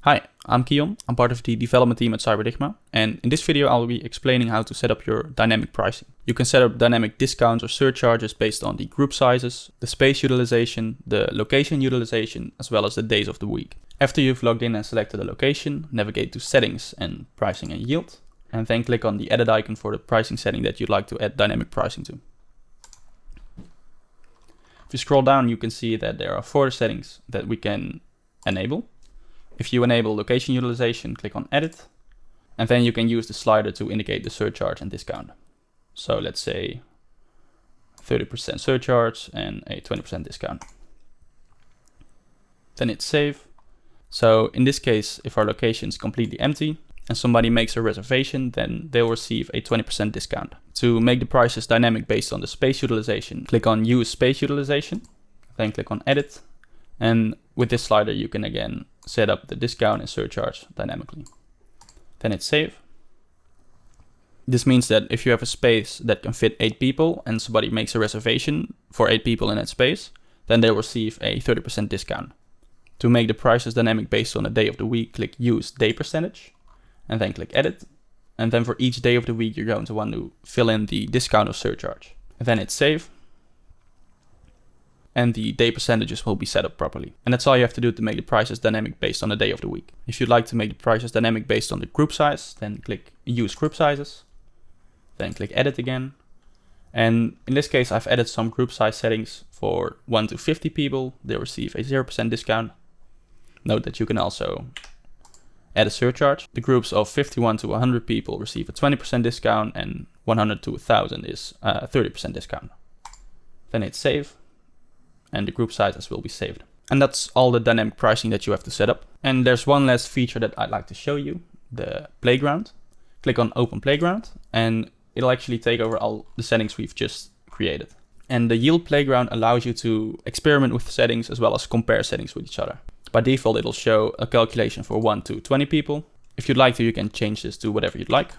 Hi, I'm Kion. I'm part of the development team at Cyberdigma, and in this video I'll be explaining how to set up your dynamic pricing. You can set up dynamic discounts or surcharges based on the group sizes, the space utilization, the location utilization, as well as the days of the week. After you've logged in and selected a location, navigate to Settings and Pricing and Yield, and then click on the edit icon for the pricing setting that you'd like to add dynamic pricing to. If you scroll down, you can see that there are 4 settings that we can enable. If you enable location utilization, click on Edit, and then you can use the slider to indicate the surcharge and discount. So let's say 30% surcharge and a 20% discount. Then hit Save. So in this case, if our location is completely empty and somebody makes a reservation, then they'll receive a 20% discount. To make the prices dynamic based on the space utilization, click on Use Space Utilization, then click on Edit. And with this slider, you can again set up the discount and surcharge dynamically. Then hit Save. This means that if you have a space that can fit 8 people and somebody makes a reservation for 8 people in that space, then they'll receive a 30% discount. To make the prices dynamic based on the day of the week, click Use Day Percentage, and then click Edit. And then for each day of the week, you're going to want to fill in the discount or surcharge. And then hit Save. And the day percentages will be set up properly. And that's all you have to do to make the prices dynamic based on the day of the week. If you'd like to make the prices dynamic based on the group size, then click Use Group Sizes, then click Edit again. And in this case, I've added some group size settings for 1 to 50 people. They'll receive a 0% discount. Note that you can also add a surcharge. The groups of 51 to 100 people receive a 20% discount, and 100 to 1000 is a 30% discount. Then hit Save. And the group sizes will be saved. And that's all the dynamic pricing that you have to set up. And there's one last feature that I'd like to show you, the playground. Click on Open Playground, and it'll actually take over all the settings we've just created. And the Yield Playground allows you to experiment with settings as well as compare settings with each other. By default, it'll show a calculation for 1 to 20 people. If you'd like to, you can change this to whatever you'd like.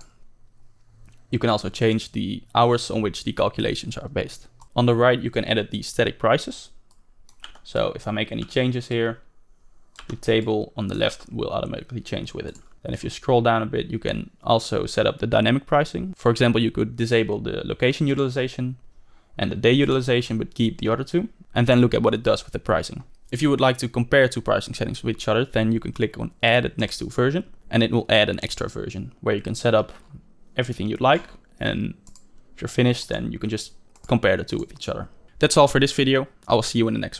You can also change the hours on which the calculations are based. On the right, you can edit the static prices. So if I make any changes here, the table on the left will automatically change with it. Then if you scroll down a bit, you can also set up the dynamic pricing. For example, you could disable the location utilization and the day utilization, but keep the other 2, and then look at what it does with the pricing. If you would like to compare 2 pricing settings with each other, then you can click on Add next to version, and it will add an extra version where you can set up everything you'd like. And if you're finished, then you can just compare the 2 with each other. That's all for this video. I will see you in the next one.